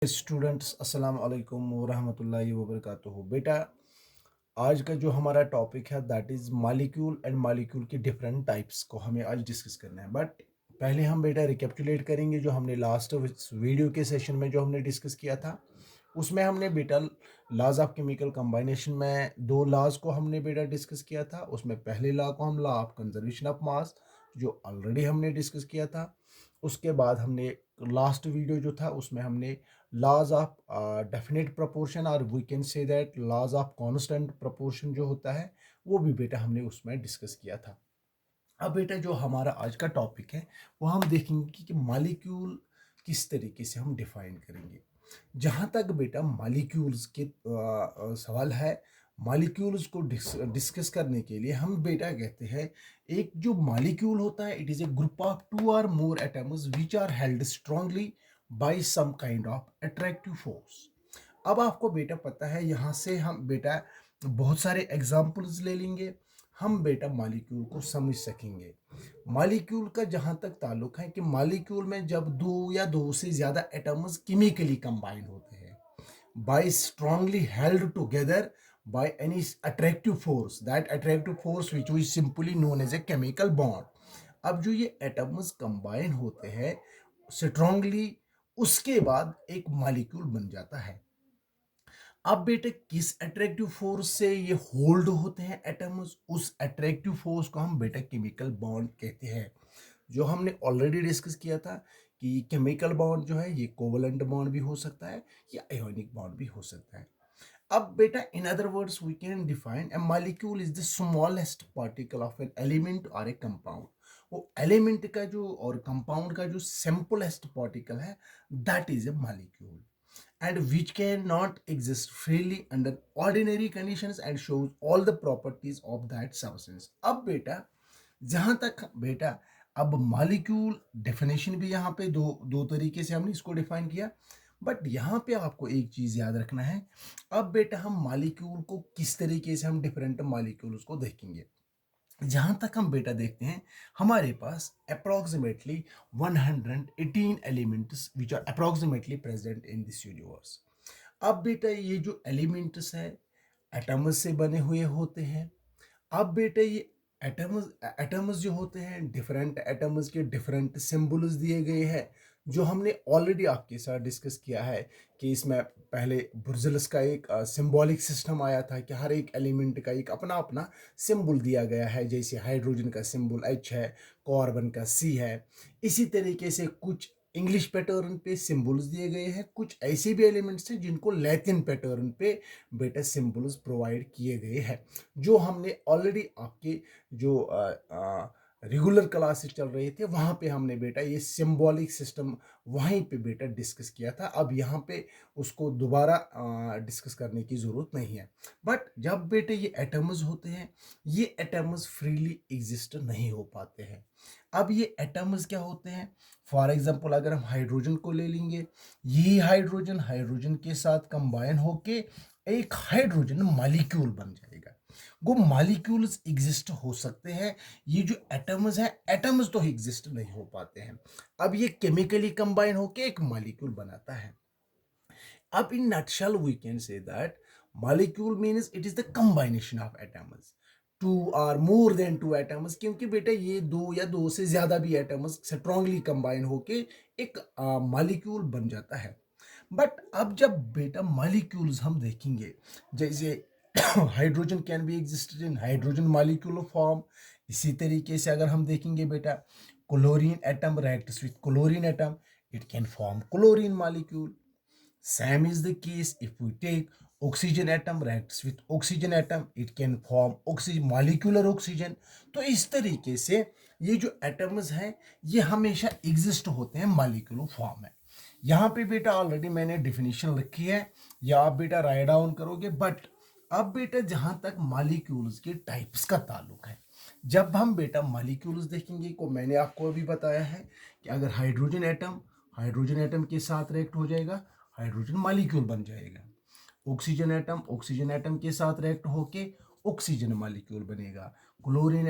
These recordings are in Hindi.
स्टूडेंट्स अस्सलाम वालेकुम वरहमतुल्लाहि वबरकातुहू। बेटा, आज का जो हमारा टॉपिक है that is molecule and molecule की डिफरेंट टाइप्स को हमें आज डिस्कस करना है। बट पहले हम बेटा रिकैपिटुलेट करेंगे जो हमने लास्ट वीडियो के सेशन में जो हमने डिस्कस किया था। उसमें हमने बेटा लॉज ऑफ केमिकल कंबाइनेशन में दो लॉज को हमने बेटा डिस्कस किया था। उसमें पहले लॉ को हम law of conservation of mass जो ऑलरेडी हमने डिस्कस किया था। उसके बाद हमने लास्ट वीडियो जो था उसमें हमने लॉज ऑफ डेफिनेट प्रोपोर्शन और we can say that laws of constant proportion जो होता है वो भी बेटा हमने उसमें डिस्कस किया था। अब बेटा जो हमारा आज का टॉपिक है वो हम देखेंगे कि मॉलिक्यूल किस तरीके से हम डिफाइन करेंगे। जहाँ तक बेटा मॉलिक्यूल्स के सवाल है, मॉलिक्यूल्स को डिस्कस करने के लिए हम बेटा कहते हैं एक जो मॉलिक्यूल होता है it is a group of two or more atoms which are held strongly by some kind of attractive force. अब आपको बेटा पता है यहाँ से हम बेटा बहुत सारे एग्जाम्पल्स ले लेंगे, हम बेटा मॉलिक्यूल को समझ सकेंगे। मॉलिक्यूल का जहाँ तक ताल्लुक है कि मॉलिक्यूल में जब दो या दो से ज़्यादा एटम्स केमिकली कंबाइन होते हैं by strongly held together by any attractive force, that attractive force which is simply known as a chemical bond। अब जो ये एटम्स कंबाइन होते हैं स्ट्रांगली, उसके बाद एक मॉलिक्यूल बन जाता है। अब बेटे किस अट्रैक्टिव फोर्स से ये होल्ड होते हैं एटम्स, उस अट्रैक्टिव फोर्स को हम बेटा केमिकल बॉन्ड कहते हैं। जो हमने ऑलरेडी डिस्कस किया था कि केमिकल बॉन्ड जो है ये कोवलेंट बॉन्ड भी हो सकता है या आयोनिक बॉन्ड भी हो सकता है। अब बेटा in other words we can define a molecule is the smallest particle of an element or a compound. वो एलिमेंट का जो और कंपाउंड का जो सिंपलेस्ट पार्टिकल है that is a molecule and which cannot exist freely under ordinary conditions and shows all the properties of that substance। अब बेटा जहां तक बेटा अब मॉलिक्यूल डेफिनेशन भी यहाँ पे दो दो तरीके से हमने इसको डिफाइन किया। बट यहाँ पे आपको एक चीज याद रखना है। अब बेटा हम मॉलिक्यूल को किस तरीके से हम डिफरेंट मॉलिक्यूल्स को देखेंगे। जहां तक हम बेटा देखते हैं हमारे पास approximately 118 elements which are approximately present in this universe. अब बेटा ये जो एलिमेंट्स है एटम्स से बने हुए होते हैं। अब बेटा ये एटम्स एटम्स जो होते हैं डिफरेंट एटम्स के डिफरेंट सिंबल्स दिए गए हैं जो हमने ऑलरेडी आपके साथ डिस्कस किया है कि इसमें पहले बुर्जल्स का एक सिंबॉलिक सिस्टम आया था कि हर एक एलिमेंट का एक अपना अपना सिंबल दिया गया है। जैसे हाइड्रोजन का सिंबल H है, कार्बन का C है। इसी तरीके से कुछ इंग्लिश पैटर्न पे सिंबल्स दिए गए हैं, कुछ ऐसे भी एलिमेंट्स हैं जिनको लैटिन पैटर्न पे बेटा सिंबल्स प्रोवाइड किए गए हैं जो हमने ऑलरेडी आपके जो रेगुलर क्लासेस चल रहे थे वहाँ पे हमने बेटा ये सिंबॉलिक सिस्टम वहीं पे बेटा डिस्कस किया था। अब यहाँ पे उसको दोबारा डिस्कस करने की ज़रूरत नहीं है। बट जब बेटे ये एटम्स होते हैं ये एटम्स फ्रीली एग्जिस्ट नहीं हो पाते हैं। अब ये एटम्स क्या होते हैं, फॉर एग्जांपल अगर हम हाइड्रोजन को ले लेंगे, ये हाइड्रोजन हाइड्रोजन के साथ कंबाइन होके एक हाइड्रोजन मॉलिक्यूल बन जाएगा। वो मॉलिक्यूल्स एग्जिस्ट हो सकते हैं, ये जो एटम्स हैं एटम्स तो एग्जिस्ट नहीं हो पाते हैं। अब ये केमिकली कंबाइन होके एक मॉलिक्यूल बनाता है। अब in nutshell we can say that molecule means it is the combination of atoms, two or more then two atoms, क्योंकि बेटा ये दो या दो से ज्यादा भी एटम्स स्ट्रांगली कंबाइन होके एक मॉलिक्यूल बन जाता है। बट अब जब बेटा मॉलिक्यूल्स हम देखेंगे जैसे hydrogen can be existed in hydrogen molecular form. इसी तरीके से अगर हम देखेंगे बेटा chlorine atom reacts with chlorine atom, it can form chlorine molecule. Same is the case if we take oxygen atom reacts with oxygen atom, it can form oxygen molecular oxygen। तो इस तरीके से ये जो एटम्स हैं ये हमेशा एग्जिस्ट होते हैं मॉलिक्यूलर फॉर्म में। यहाँ पे बेटा ऑलरेडी मैंने डिफिनीशन लिखी है या आप बेटा राइट डाउन करोगे। बट अब बेटा जहाँ तक मॉलिक्यूल्स के टाइप्स का ताल्लुक है, जब हम बेटा मॉलिक्यूल्स देखेंगे को मैंने आपको अभी बताया है कि अगर हाइड्रोजन एटम के साथ रिएक्ट हो जाएगा हाइड्रोजन मॉलिक्यूल बन जाएगा। ऑक्सीजन एटम के साथ रिएक्ट होके ऑक्सीजन मॉलिक्यूल बनेगा। क्लोरीन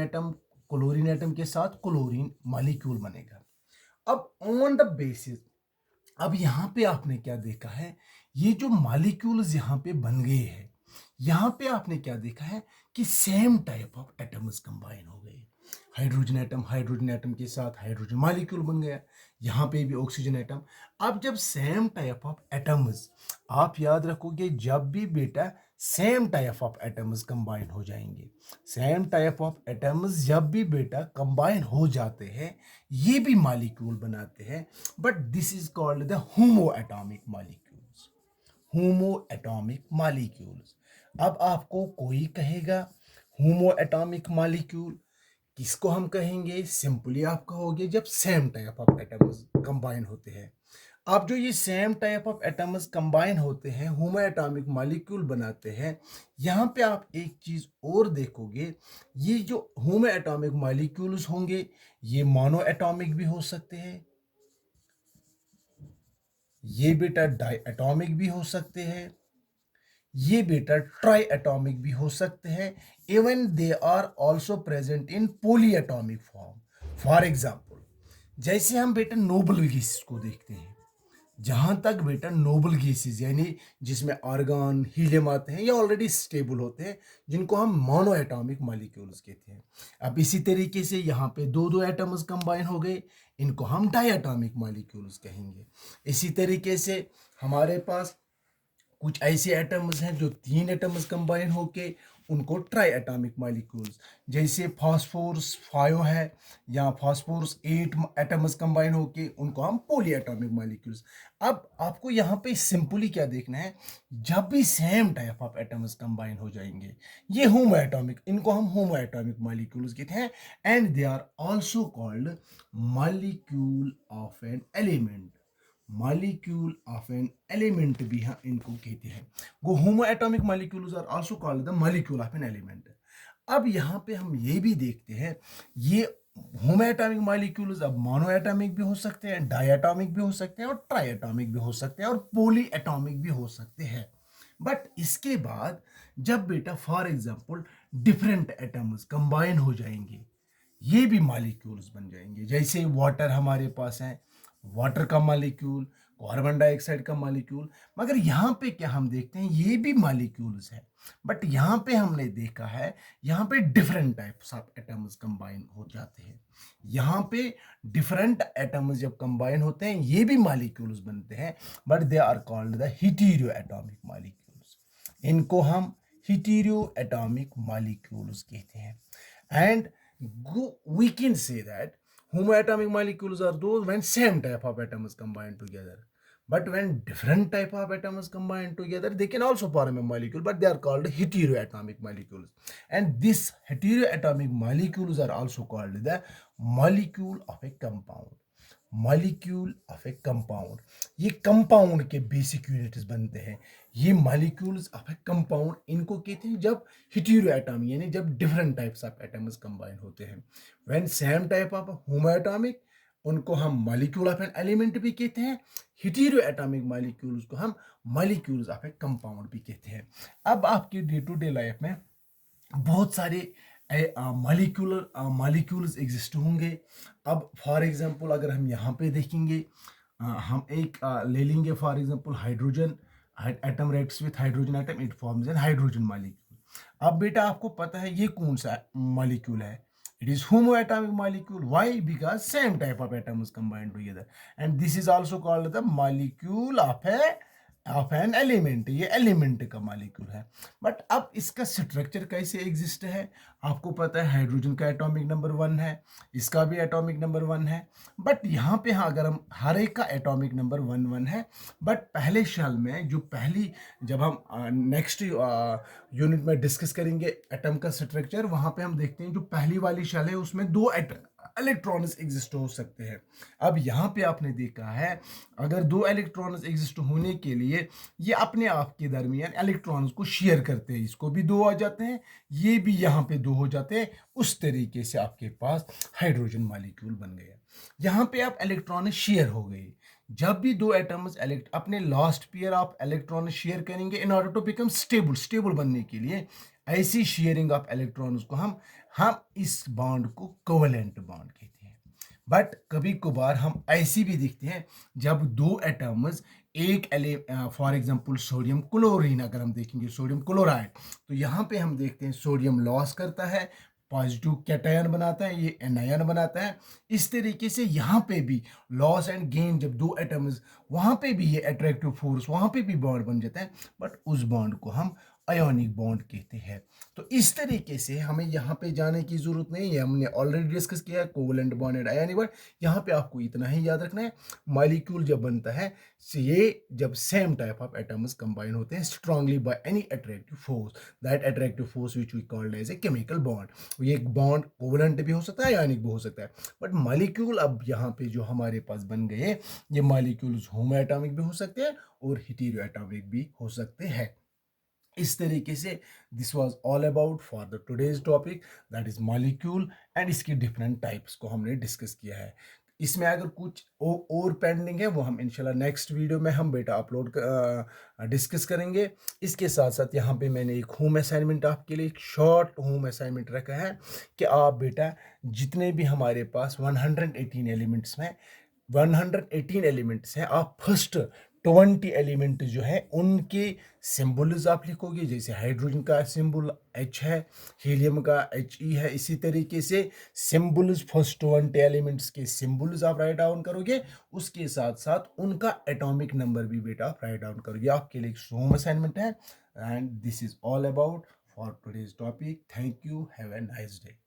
एटम के साथ क्लोरीन मॉलिक्यूल बनेगा। अब ऑन द बेसिस अब यहाँ पे आपने क्या देखा है, ये जो मॉलिक्यूल्स यहाँ पे बन गए हैं, यहाँ पे आपने क्या देखा है कि same type of atoms combine हो गए। हाइड्रोजन एटम के साथ हाइड्रोजन मॉलिक्यूल बन गया, यहाँ पे भी ऑक्सीजन एटम। अब जब सेम टाइप ऑफ एटम्स, आप याद रखोगे जब भी बेटा same type of atoms combine हो जाएंगे, सेम टाइप ऑफ एटम्स जब भी बेटा कंबाइन हो जाते हैं, ये भी मॉलिक्यूल बनाते हैं, but this is called the homo atomic molecules. Homo atomic molecules. अब आपको कोई कहेगा होमो एटॉमिक मॉलिक्यूल किसको हम कहेंगे, सिंपली आप कहोगे जब same type of atoms combine होते हैं। अब जो ये same type of atoms combine होते हैं, होमो एटॉमिक मॉलिक्यूल बनाते हैं, यहाँ पे आप एक चीज और देखोगे, ये जो होमो एटॉमिक मॉलिक्यूल्स होंगे ये मोनो एटॉमिक भी हो सकते हैं, ये बेटा डाई एटॉमिक भी हो सकते हैं, ये बेटा ट्राई एटॉमिक भी हो सकते हैं, even they are also present in poly atomic form. For example, जैसे हम बेटा नोबल गैसेस को देखते हैं, जहां तक बेटा नोबल गैसेस यानी जिसमें आर्गन हीलियम आते हैं, ये ऑलरेडी स्टेबल होते हैं, जिनको हम मोनो एटॉमिक मॉलिक्यूल्स कहते हैं। अब इसी तरीके से यहाँ पे दो दो एटम्स कंबाइन हो गए, इनको हम डाई एटॉमिक मॉलिक्यूल्स कहेंगे। इसी तरीके से हमारे पास कुछ ऐसे एटम्स हैं जो तीन एटम्स कंबाइन होके उनको ट्राई एटॉमिक मॉलिक्यूल्स, जैसे फास्फोरस 5 है या फास्फोरस 8 एटम्स कंबाइन होके उनको हम पॉली एटॉमिक मॉलिक्यूल्स। अब आपको यहाँ पे सिंपली क्या देखना है, जब भी same type of atoms combine हो जाएंगे ये होमो एटॉमिक, इनको हम होमो एटॉमिक मॉलिक्यूल्स कहते हैं, and they are also called molecule of an element. Molecule of an element भी हम इनको कहते हैं। वो homo atomic molecules are also called the molecule of an element. अब यहाँ पे हम ये भी देखते हैं, ये होमो एटॉमिक मॉलिक्यूल्स अब मोनो एटॉमिक भी हो सकते हैं, डाई एटॉमिक भी हो सकते हैं, और ट्राई एटॉमिक भी हो सकते हैं, और पॉली एटॉमिक भी हो सकते हैं। बट इसके बाद जब बेटा for example different atoms combine हो जाएंगे, ये भी मॉलिक्यूल्स बन जाएंगे। जैसे वाटर हमारे पास है, वाटर का मॉलिक्यूल, कार्बन डाइऑक्साइड का मॉलिक्यूल, मगर यहाँ पे क्या हम देखते हैं, ये भी मॉलिक्यूल्स है, बट यहाँ पे हमने देखा है यहाँ पे different types of atoms combine हो जाते हैं। यहाँ पे डिफरेंट एटम्स जब कंबाइन होते हैं ये भी मॉलिक्यूल्स बनते हैं, but they are called the hetero atomic molecules. इनको हम हेटेरो एटॉमिक मॉलिक्यूल्स कहते हैं। And we can say that homoatomic molecules are those when same type of atoms combine together, but when different type of atoms combine together they can also form a molecule, but they are called heteroatomic molecules, and these heteroatomic molecules are also called the molecule of a compound। Molecule of A compound, ये कंपाउंड के बेसिक यूनिट्स बनते हैं। ये मॉलिक्यूल्स ऑफ ए कंपाउंड इनको कहते हैं जब हेटेरो एटॉमिक यानी जब different types of atoms combine होते हैं। When same type of homo atomic उनको हम मॉलिक्यूल ऑफ एन एलिमेंट भी कहते हैं, हेटेरो एटॉमिक मॉलिक्यूल्स को हम मॉलिक्यूल्स ऑफ ए कंपाउंड भी कहते हैं। अब आपके डे टू डे लाइफ में बहुत सारे मॉलिक्यूल्स एग्जिस्ट होंगे। अब फॉर एग्जांपल अगर हम यहाँ पे देखेंगे, हम एक ले लेंगे for example hydrogen atom reacts with hydrogen atom, it forms an hydrogen molecule. अब बेटा आपको पता है ये कौन सा मॉलिक्यूल है, it is homoatomic molecule। why? Because same type of atoms combined together, and this is also called the molecule of an element। ये एलिमेंट का मॉलिक्यूल है। बट अब इसका स्ट्रक्चर कैसे एग्जिस्ट है, आपको पता है हाइड्रोजन का एटॉमिक नंबर 1 है, इसका भी एटॉमिक नंबर 1 है, बट यहाँ पे हाँ अगर हम हर एक का एटॉमिक नंबर 1 है, बट पहले शेल में जो पहली जब हम नेक्स्ट यूनिट में डिस्कस करेंगे एटम का स्ट्रक्चर, वहाँ पे हम देखते हैं जो पहली वाली शेल है उसमें 2 इलेक्ट्रॉन्स एग्जिस्ट हो सकते हैं। अब यहाँ पे आपने देखा है अगर 2 इलेक्ट्रॉन्स एग्जिस्ट होने के लिए ये अपने आप के दरमियान इलेक्ट्रॉन्स को शेयर करते हैं, इसको भी 2 आ जाते हैं, ये भी यहाँ पे 2 हो जाते हैं। उस तरीके से आपके पास हाइड्रोजन मॉलिक्यूल बन गया। यहाँ पे आप इलेक्ट्रॉन शेयर हो गए। जब भी 2 एटम्स अपने last pair of electron share करेंगे in order to become stable बनने के लिए, ऐसी शेयरिंग ऑफ इलेक्ट्रॉन्स को हम इस बॉन्ड को कोवेलेंट बॉन्ड कहते हैं। बट कभी कभार हम ऐसी भी दिखते हैं जब दो एटम्स एक फॉर एग्जांपल सोडियम क्लोरीन, अगर हम देखेंगे सोडियम क्लोराइड, तो यहाँ पे हम देखते हैं सोडियम लॉस करता है, पॉजिटिव कैटायन बनाता है, ये एनायन बनाता है। इस तरीके से यहाँ पे भी लॉस एंड गेन, जब दो एटम्स, वहाँ पे भी ये अट्रैक्टिव फोर्स, वहाँ पे भी बॉन्ड बन जाता है, बट उस बॉन्ड को हम आयोनिक बॉन्ड कहते हैं। तो इस तरीके से हमें यहाँ पे जाने की जरूरत नहीं है, हमने ऑलरेडी डिस्कस किया है covalent bond and ionic bond. यहाँ पे आपको इतना ही याद रखना है, मॉलिक्यूल जब बनता है ये जब same type of atoms combine होते हैं strongly by any attractive force, that attractive force which we called as a chemical bond. ये एक बॉन्ड कोवलेंट भी हो सकता है, आयोनिक भी हो सकता है, बट मॉलिक्यूल अब यहाँ पे जो हमारे पास बन गए, ये मॉलिक्यूल्स होमो एटॉमिक भी हो सकते हैं और हेटेरो एटॉमिक भी हो सकते हैं। इस तरीके से this was all about for the today's topic, that is molecule and इसकी डिफरेंट टाइप्स को हमने डिस्कस किया है। इसमें अगर कुछ और पेंडिंग है वो हम इंशाल्लाह नेक्स्ट वीडियो में हम बेटा अपलोड डिस्कस करेंगे। इसके साथ साथ यहाँ पे मैंने एक होम असाइनमेंट आपके लिए, एक शॉर्ट होम असाइनमेंट रखा है कि आप बेटा जितने भी हमारे पास 118 एलिमेंट्स में 118 एलिमेंट्स हैं, आप फर्स्ट 20 एलिमेंट जो है उनके सिंबल्स आप लिखोगे। जैसे हाइड्रोजन का सिंबल H है, हीलियम का He है, इसी तरीके से सिंबल्स फर्स्ट 20 एलिमेंट्स के सिंबल्स आप राइट डाउन करोगे, उसके साथ साथ उनका एटॉमिक नंबर भी बेटा आप राइट डाउन करोगे। आपके लिए एक होम असाइनमेंट है and this is all about for today's topic. Thank you, have a nice day.